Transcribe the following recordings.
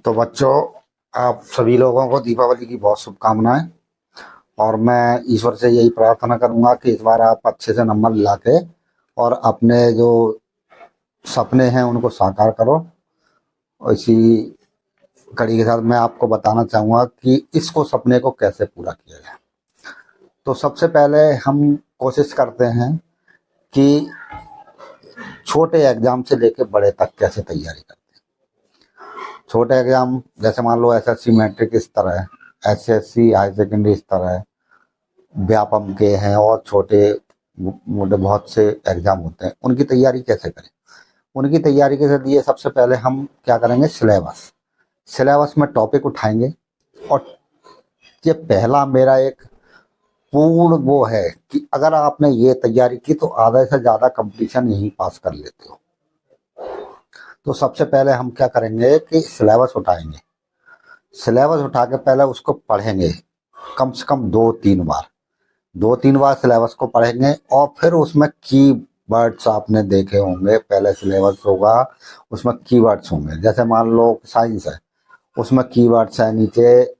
तो बच्चों, आप सभी लोगों को दीपावली की बहुत शुभकामनाएं। और मैं ईश्वर से यही प्रार्थना करूंगा कि इस बार आप अच्छे से नंबर लाके और अपने जो सपने हैं उनको साकार करो। और इसी कड़ी के साथ मैं आपको बताना चाहूंगा कि इसको सपने को कैसे पूरा किया जाए। तो सबसे पहले हम कोशिश करते हैं कि छोटे एग्जाम से लेके बड़े तक कैसे तैयारी करें। छोटे एग्जाम जैसे मान लो एसएससी मैट्रिक स्तर है, एसएससी हाई सेकेंडरी स्तर है, व्यापम के हैं और छोटे मोटे बहुत से एग्जाम होते हैं। उनकी तैयारी कैसे करें? उनकी तैयारी के लिए सबसे पहले हम क्या करेंगे, सिलेबस सिलेबस में टॉपिक उठाएंगे। और ये पहला मेरा एक पूर्ण वो है कि अगर आपने ये तैयारी की तो आधे से ज्यादा कंपटीशन यही पास कर लेते हो। तो सबसे पहले हम क्या करेंगे कि सिलेबस उठाएंगे। सिलेबस उठा के पहले उसको पढ़ेंगे कम से कम 2-3 बार। 2-3 बार सिलेबस को पढ़ेंगे और फिर उसमें की वर्ड्स आपने देखे होंगे। पहले सिलेबस होगा, उसमें कीवर्ड्स होंगे। जैसे मान लो साइंस है, उसमें कीवर्ड्स है, नीचे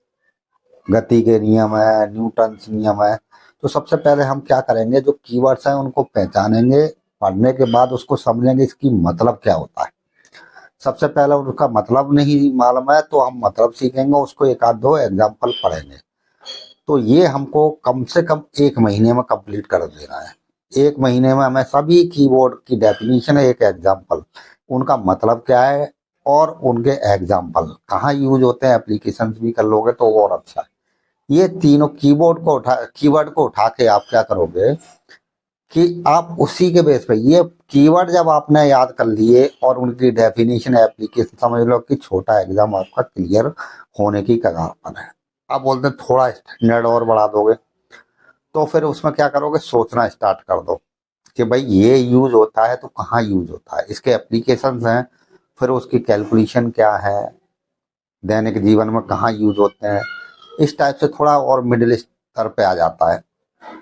गति के नियम है, न्यूटन्स नियम है। तो सबसे पहले हम क्या करेंगे, जो कीवर्ड्स हैं उनको पहचानेंगे। पढ़ने के बाद उसको समझेंगे इसकी मतलब क्या होता है। सबसे पहले उसका मतलब नहीं मालूम है तो हम मतलब सीखेंगे, उसको एक आध दो एग्जाम्पल पढ़ेंगे। तो ये हमको कम से कम 1 महीने में कंप्लीट कर देना है। 1 महीने में हमें सभी कीवर्ड की डेफिनेशन, एक एग्जाम्पल, उनका मतलब क्या है और उनके एग्जाम्पल कहाँ यूज होते हैं, एप्लीकेशन भी कर लोगे तो और अच्छा है। ये तीनों कीवर्ड को उठा के आप क्या करोगे कि आप उसी के बेस पे ये कीवर्ड जब आपने याद कर लिए और उनकी डेफिनेशन, एप्लीकेशन, समझ लो कि छोटा एग्जाम आपका क्लियर होने की कगार पर है। आप बोलते हैं थोड़ा स्टैंडर्ड और बढ़ा दोगे, तो फिर उसमें क्या करोगे, सोचना स्टार्ट कर दो कि भाई ये यूज होता है तो कहाँ यूज होता है, इसके एप्लीकेशंस हैं, फिर उसकी कैलकुलेशन क्या है, दैनिक जीवन में कहाँ यूज होते हैं। इस टाइप से थोड़ा और मिडिल स्तर पे आ जाता है।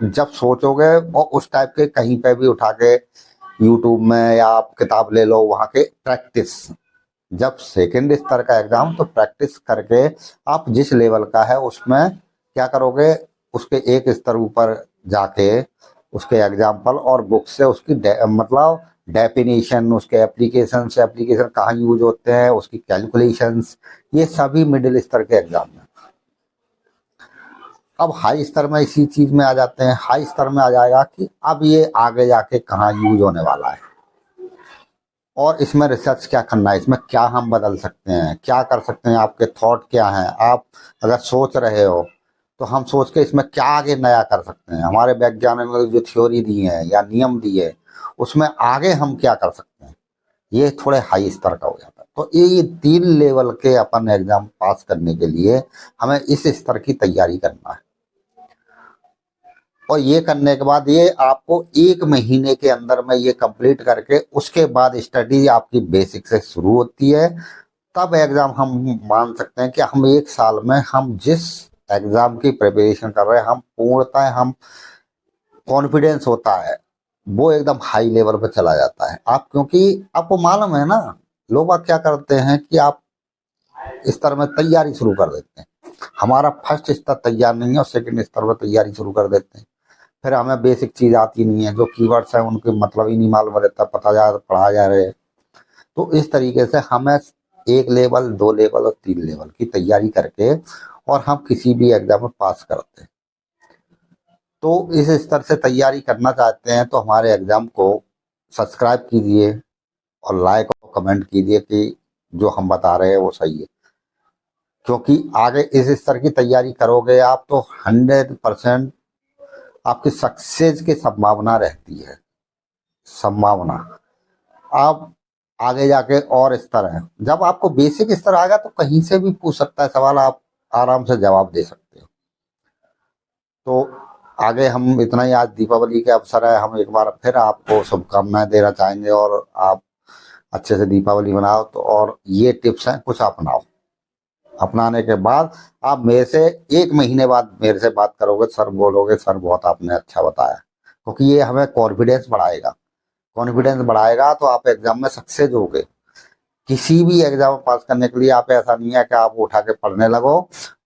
जब सोचोगे और उस टाइप के कहीं पे भी उठा के यूट्यूब में या आप किताब ले लो, वहाँ के प्रैक्टिस, जब सेकंड स्तर का एग्जाम तो प्रैक्टिस करके आप जिस लेवल का है उसमें क्या करोगे, उसके एक स्तर ऊपर जाके उसके एग्जाम्पल और बुक से उसकी मतलब डेफिनेशन, उसके एप्लीकेशन से एप्लीकेशन कहाँ यूज होते हैं, उसकी कैलकुलेशंस, ये सभी मिडिल स्तर के एग्जाम में। अब हाई स्तर में इसी चीज में आ जाते हैं। हाई स्तर में आ जाएगा कि अब ये आगे जाके कहाँ यूज होने वाला है और इसमें रिसर्च क्या करना है, इसमें क्या हम बदल सकते हैं, क्या कर सकते हैं, आपके थॉट क्या हैं। आप अगर सोच रहे हो तो हम सोच के इसमें क्या आगे नया कर सकते हैं, हमारे वैज्ञानिक ने जो थ्योरी दी है या नियम दिए उसमें आगे हम क्या कर सकते हैं। ये थोड़े हाई स्तर का हो जाता है। तो ये 3 लेवल के अपन एग्जाम पास करने के लिए हमें इस स्तर की तैयारी करना है। और ये करने के बाद ये आपको 1 महीने के अंदर में ये कंप्लीट करके उसके बाद स्टडी आपकी बेसिक से शुरू होती है। तब एग्जाम हम मान सकते हैं कि हम 1 साल में हम जिस एग्जाम की प्रिपरेशन कर रहे हैं, हम पूर्णतः हम कॉन्फिडेंस होता है वो एकदम हाई लेवल पर चला जाता है। आप क्योंकि आपको मालूम है ना, लोग आप क्या करते हैं कि आप स्तर में तैयारी शुरू कर देते हैं। हमारा फर्स्ट स्तर तैयार नहीं है और सेकंड स्तर पर तैयारी शुरू कर देते हैं। फिर हमें बेसिक चीज आती नहीं है, जो कीवर्ड्स हैं उनके मतलब ही नहीं मालूम रहता, पढ़ा जा रहे। तो इस तरीके से हमें 1 लेवल, 2 लेवल और 3 लेवल की तैयारी करके और हम किसी भी एग्जाम में पास करते हैं। तो इस स्तर से तैयारी करना चाहते हैं तो हमारे एग्जाम को सब्सक्राइब कीजिए और लाइक और कमेंट कीजिए कि जो हम बता रहे हैं वो सही है। क्योंकि आगे इस स्तर की तैयारी करोगे आप तो 100% आपकी सक्सेस की संभावना रहती है। संभावना आप आगे जाके और स्तर है, जब आपको बेसिक स्तर आएगा तो कहीं से भी पूछ सकता है सवाल, आप आराम से जवाब दे सकते हो। तो आगे हम इतना ही, आज दीपावली के अवसर है, हम एक बार फिर आपको शुभकामनाएं देना चाहेंगे और आप अच्छे से दीपावली मनाओ। तो और ये टिप्स हैं, कुछ अपनाओ। अपनाने के बाद आप मेरे से 1 महीने बाद मेरे से बात करोगे, सर बोलोगे सर बहुत आपने अच्छा बताया, क्योंकि ये हमें कॉन्फिडेंस बढ़ाएगा। कॉन्फिडेंस बढ़ाएगा तो आप एग्जाम में सक्सेस होगे। किसी भी एग्जाम पास करने के लिए आप ऐसा नहीं है कि आप उठा के पढ़ने लगो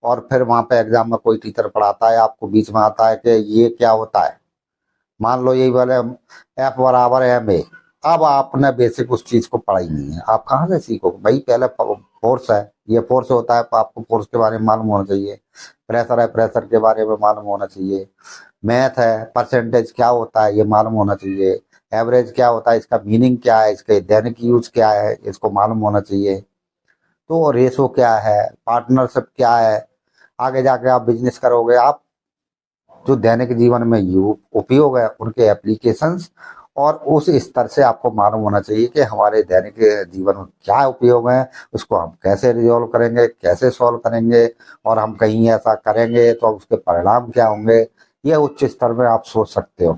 और फिर वहां पे एग्जाम में कोई टीचर पढ़ाता है आपको बीच में आता है कि ये क्या होता है। मान लो यही बोले एफ बराबर एम ए। अब आपने बेसिक उस चीज को पढ़ा ही नहीं है, आप कहाँ से सीखो भाई। पहले फोर्स है, ये फोर्स होता है तो आपको फोर्स के बारे में मालूम होना चाहिए। प्रेशर है, प्रेशर के बारे में मालूम होना चाहिए। मैथ है, परसेंटेज क्या होता है ये मालूम होना चाहिए। एवरेज क्या होता है, इसका मीनिंग क्या है, इसके दैनिक यूज क्या है, इसको मालूम होना चाहिए। तो रेशो क्या है, पार्टनरशिप क्या है। आगे जाके आप बिजनेस करोगे, आप जो दैनिक जीवन में उपयोग है उनके एप्लीकेशंस और उस स्तर से आपको मालूम होना चाहिए कि हमारे दैनिक जीवन में क्या उपयोग है, उसको हम कैसे रिजॉल्व करेंगे, कैसे सॉल्व करेंगे, और हम कहीं ऐसा करेंगे तो उसके परिणाम क्या होंगे। ये उच्च स्तर में आप सोच सकते हो।